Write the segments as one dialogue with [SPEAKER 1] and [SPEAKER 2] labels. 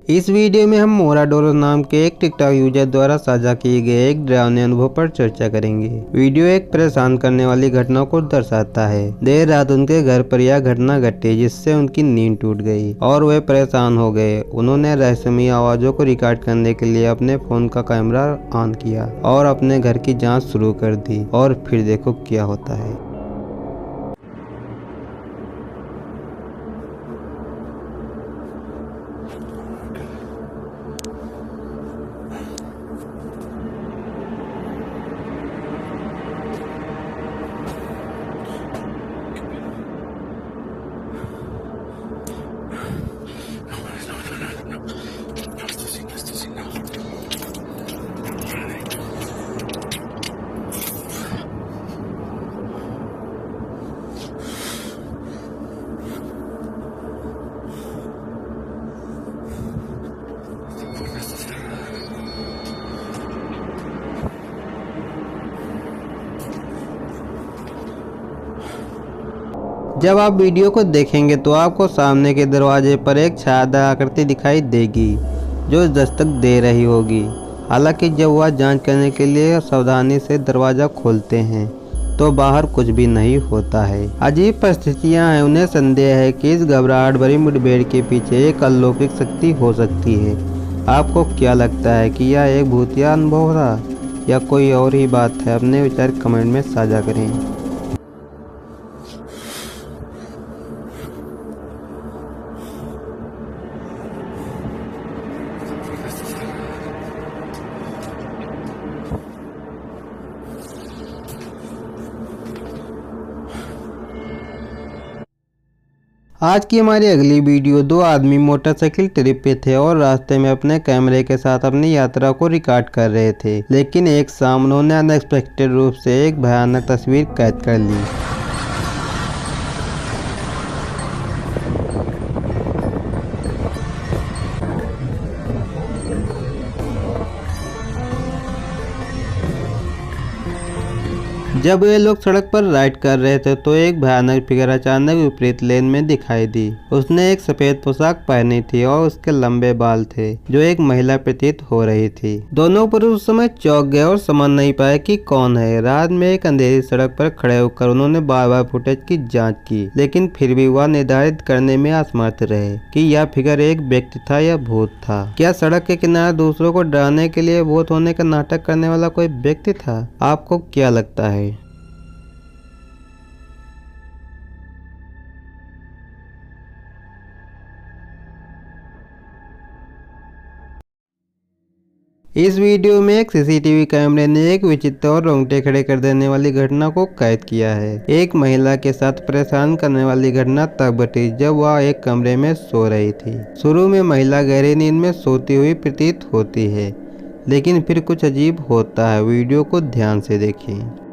[SPEAKER 1] इस वीडियो में हम मोराडोरो नाम के एक टिकटॉक यूजर द्वारा साझा किए गए एक डरावने अनुभव पर चर्चा करेंगे। वीडियो एक परेशान करने वाली घटना को दर्शाता है। देर रात उनके घर पर यह घटना घटी जिससे उनकी नींद टूट गई और वे परेशान हो गए। उन्होंने रहस्यमयी आवाजों को रिकॉर्ड करने के लिए अपने फोन का कैमरा ऑन किया और अपने घर की जाँच शुरू कर दी और फिर देखो क्या होता है। जब आप वीडियो को देखेंगे तो आपको सामने के दरवाजे पर एक छायादार आकृति दिखाई देगी जो दस्तक दे रही होगी। हालांकि जब वह जांच करने के लिए सावधानी से दरवाज़ा खोलते हैं तो बाहर कुछ भी नहीं होता है। अजीब परिस्थितियां हैं। उन्हें संदेह है कि इस घबराहट भरी मुठभेड़ के पीछे एक अलौकिक शक्ति हो सकती है। आपको क्या लगता है कि यह एक भूतिया अनुभव था या कोई और ही बात है? अपने विचार कमेंट में साझा करें। आज की हमारी अगली वीडियो दो आदमी मोटरसाइकिल ट्रिप पे थे और रास्ते में अपने कैमरे के साथ अपनी यात्रा को रिकॉर्ड कर रहे थे। लेकिन एक शाम उन्होंने अनएक्सपेक्टेड रूप से एक भयानक तस्वीर कैद कर ली। जब वे लोग सड़क पर राइड कर रहे थे तो एक भयानक फिगर अचानक विपरीत लेन में दिखाई दी। उसने एक सफेद पोशाक पहनी थी और उसके लंबे बाल थे जो एक महिला प्रतीत हो रही थी। दोनों पुरुष उस समय चौंक गए और समझ नहीं पाए कि कौन है। रात में एक अंधेरी सड़क पर खड़े होकर उन्होंने बार बार फुटेज की जाँच की, लेकिन फिर भी वह निर्धारित करने में असमर्थ रहे कि यह फिगर एक व्यक्ति था या भूत था। क्या सड़क के किनारे दूसरों को डराने के लिए भूत होने का नाटक करने वाला कोई व्यक्ति था? आपको क्या लगता है? इस वीडियो में एक सीसीटीवी कैमरे ने एक विचित्र और रोंगटे खड़े कर देने वाली घटना को कैद किया है। एक महिला के साथ परेशान करने वाली घटना तब घटी जब वह एक कमरे में सो रही थी। शुरू में महिला गहरी नींद में सोती हुई प्रतीत होती है, लेकिन फिर कुछ अजीब होता है। वीडियो को ध्यान से देखें।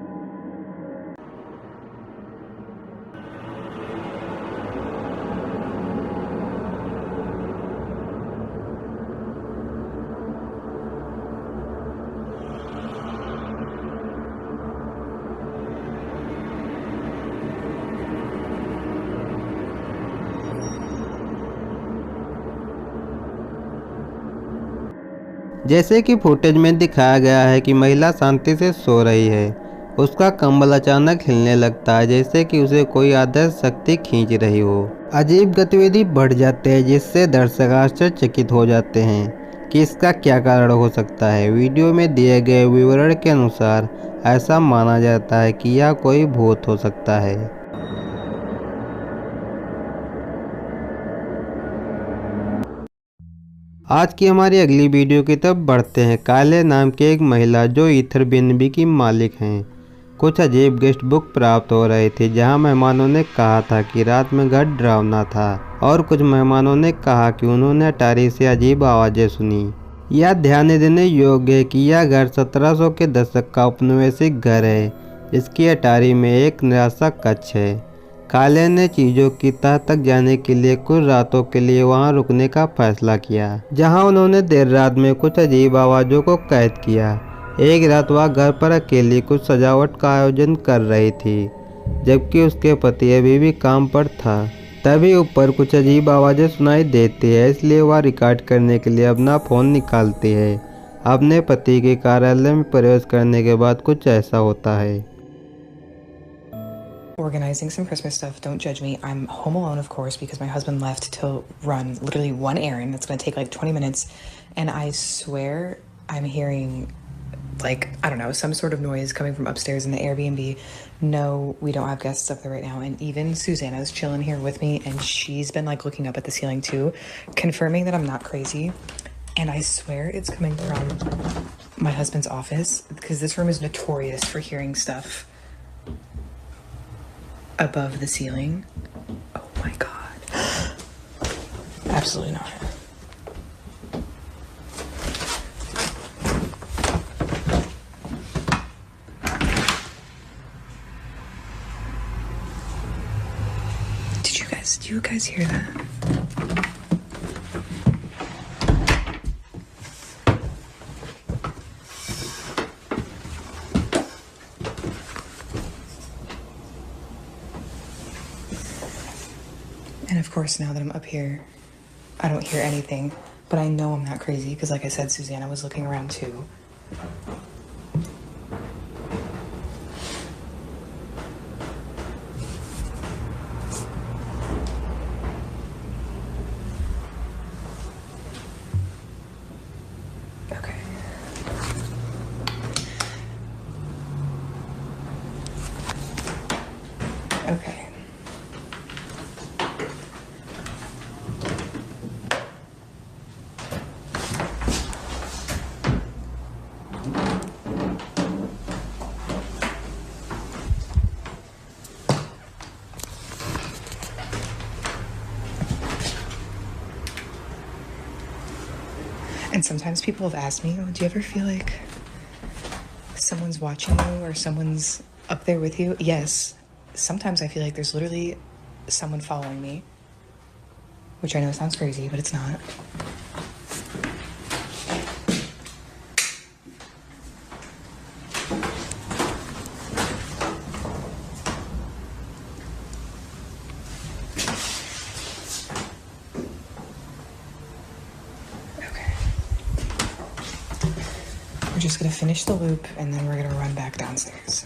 [SPEAKER 1] जैसे कि फुटेज में दिखाया गया है कि महिला शांति से सो रही है। उसका कंबल अचानक हिलने लगता है जैसे कि उसे कोई आदर्श शक्ति खींच रही हो। अजीब गतिविधि बढ़ जाते हैं जिससे दर्शक आश्चर्यचकित हो जाते हैं कि इसका क्या कारण हो सकता है। वीडियो में दिए गए विवरण के अनुसार ऐसा माना जाता है कि यह कोई भूत हो सकता है। आज की हमारी अगली वीडियो की तरफ बढ़ते हैं। काले नाम की एक महिला जो ईथरबिनबी की मालिक हैं, कुछ अजीब गेस्ट बुक प्राप्त हो रही थी जहां मेहमानों ने कहा था कि रात में घर डरावना था और कुछ मेहमानों ने कहा कि उन्होंने अटारी से अजीब आवाज़ें सुनी। यह ध्यान देने योग्य है कि यह घर 1700 के दशक का औपनिवेशिक घर है। इसकी अटारी में एक निराशा कक्ष है। काले ने चीज़ों की तह तक जाने के लिए कुछ रातों के लिए वहां रुकने का फैसला किया, जहां उन्होंने देर रात में कुछ अजीब आवाज़ों को कैद किया। एक रात वह घर पर अकेली कुछ सजावट का आयोजन कर रही थी, जबकि उसके पति अभी भी काम पर था। तभी ऊपर कुछ अजीब आवाज़ें सुनाई देती है, इसलिए वह रिकॉर्ड करने के लिए अपना फ़ोन निकालती है। अपने पति के कार्यालय में प्रवेश करने के बाद कुछ ऐसा होता है।
[SPEAKER 2] Organizing some Christmas stuff. Don't judge me. I'm home alone, of course, because my husband left to run literally one errand that's going to take like 20 minutes. And I swear I'm hearing, like, I don't know, some sort of noise coming from upstairs in the Airbnb. No, we don't have guests up there right now. And even Susanna's chilling here with me, and she's been like looking up at the ceiling too, confirming that I'm not crazy. And I swear it's coming from my husband's office, because this room is notorious for hearing stuff above the ceiling. Oh my god. Absolutely not. Do you guys hear that? And of course, now that I'm up here, I don't hear anything, but I know I'm not crazy because, like I said, Susanna was looking around too. Okay. Okay. And sometimes people have asked me, oh, do you ever feel like someone's watching you or someone's up there with you? Yes. Sometimes I feel like there's literally someone following me, which I know sounds crazy, but it's not. We're just gonna finish the loop and then we're gonna run back downstairs.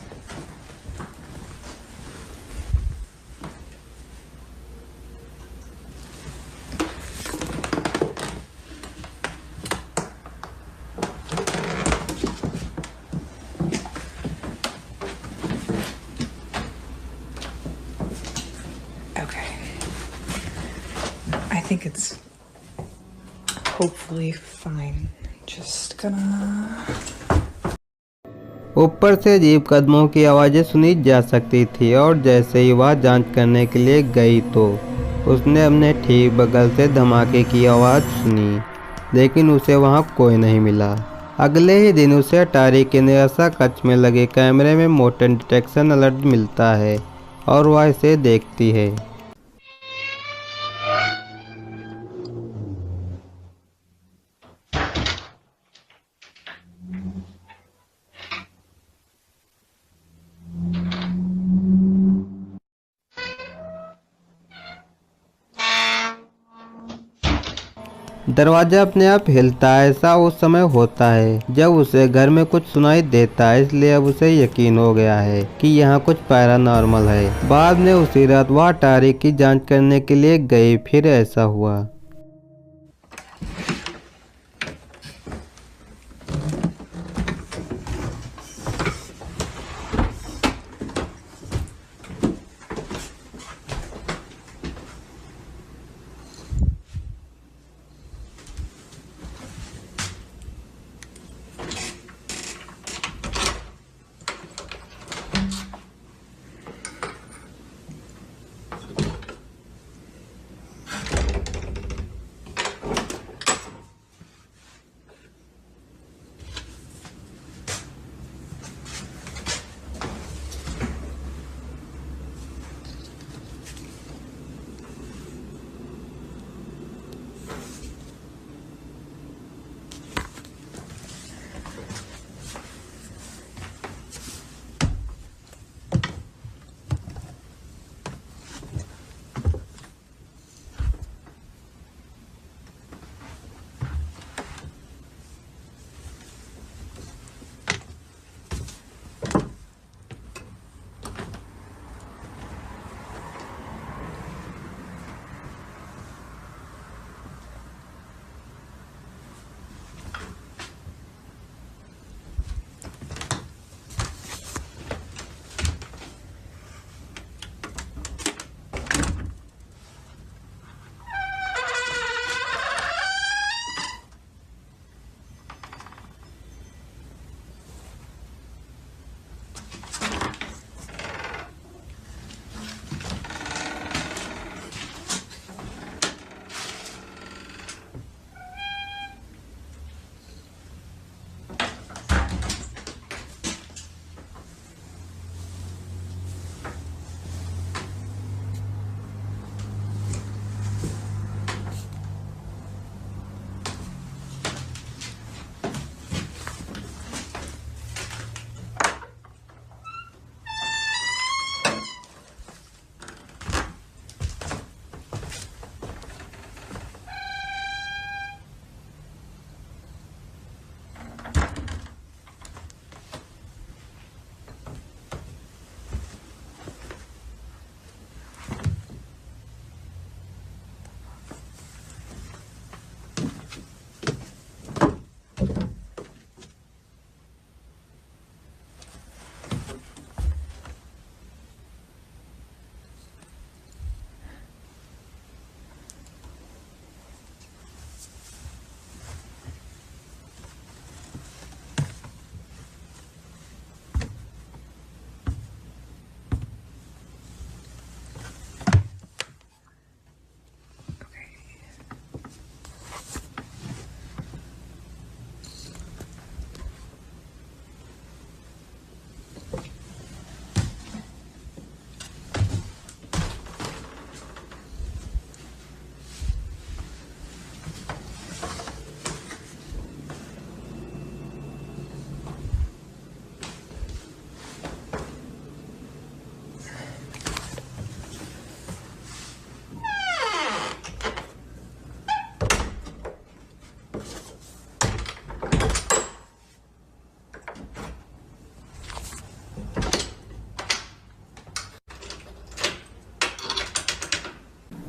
[SPEAKER 2] Okay. I think it's hopefully fine. Just gonna...
[SPEAKER 1] ऊपर से अजीब कदमों की आवाज़ें सुनी जा सकती थी और जैसे ही वह जांच करने के लिए गई तो उसने अपने ठीक बगल से धमाके की आवाज़ सुनी, लेकिन उसे वहां कोई नहीं मिला। अगले ही दिन उसे अटारी के निराशा कक्ष में लगे कैमरे में मोशन डिटेक्शन अलर्ट मिलता है और वह इसे देखती है। दरवाजा अपने आप हिलता है। ऐसा उस समय होता है जब उसे घर में कुछ सुनाई देता है, इसलिए अब उसे यकीन हो गया है कि यहाँ कुछ पैरानॉर्मल है। बाद में उसी रात वह अटारी की जांच करने के लिए गई, फिर ऐसा हुआ।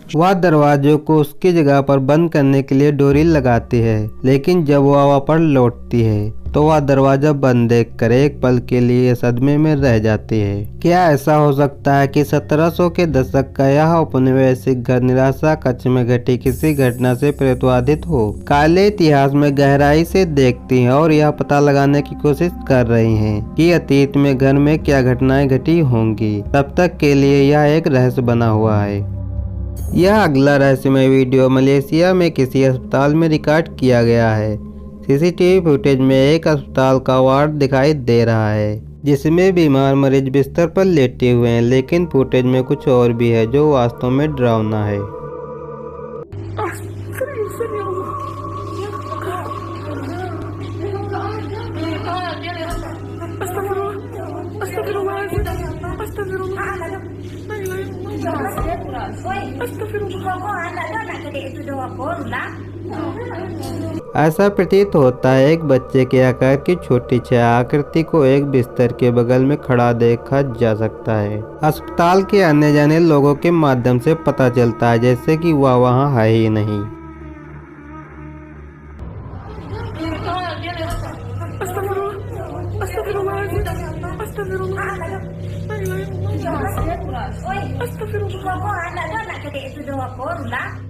[SPEAKER 1] वह दरवाजे को उसकी जगह पर बंद करने के लिए डोरी लगाती है, लेकिन जब वह वहाँ पर लौटती है तो वह दरवाजा बंद देखकर एक पल के लिए सदमे में रह जाती है। क्या ऐसा हो सकता है कि 1700 के दशक का यह औपनिवेशिक घर निराशा कक्ष में घटी किसी घटना से प्रेरित हो? काले इतिहास में गहराई से देखती हैं और यह पता लगाने की कोशिश कर रही हैं कि अतीत में घर में क्या घटनाएं घटी होंगी। तब तक के लिए यह एक रहस्य बना हुआ है। यह अगला रहस्यमय वीडियो मलेशिया में किसी अस्पताल में रिकॉर्ड किया गया है। सीसीटीवी फुटेज में एक अस्पताल का वार्ड दिखाई दे रहा है जिसमें बीमार मरीज बिस्तर पर लेटे हुए हैं, लेकिन फुटेज में कुछ और भी है जो वास्तव में डरावना है। ऐसा प्रतीत होता है एक बच्चे के आकार की छोटी सी आकृति को एक बिस्तर के बगल में खड़ा देखा जा सकता है। अस्पताल के आने जाने लोगों के माध्यम से पता चलता है जैसे कि वह वहां है ही नहीं।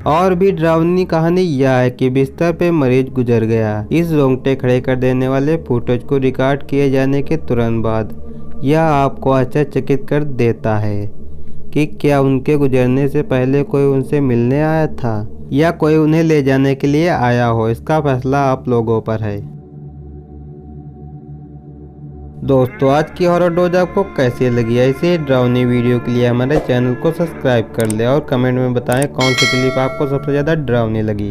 [SPEAKER 1] और भी डरावनी कहानी यह है कि बिस्तर पे मरीज गुजर गया। इस रोंगटे खड़े कर देने वाले फुटेज को रिकॉर्ड किए जाने के तुरंत बाद यह आपको आश्चर्यचकित कर देता है कि क्या उनके गुजरने से पहले कोई उनसे मिलने आया था या कोई उन्हें ले जाने के लिए आया हो। इसका फैसला आप लोगों पर है। दोस्तों, आज की हॉरर डोज आपको कैसी लगी? ऐसे ही डरावनी वीडियो के लिए हमारे चैनल को सब्सक्राइब कर ले और कमेंट में बताएं कौन सी क्लिप आपको सबसे ज़्यादा डरावनी लगी।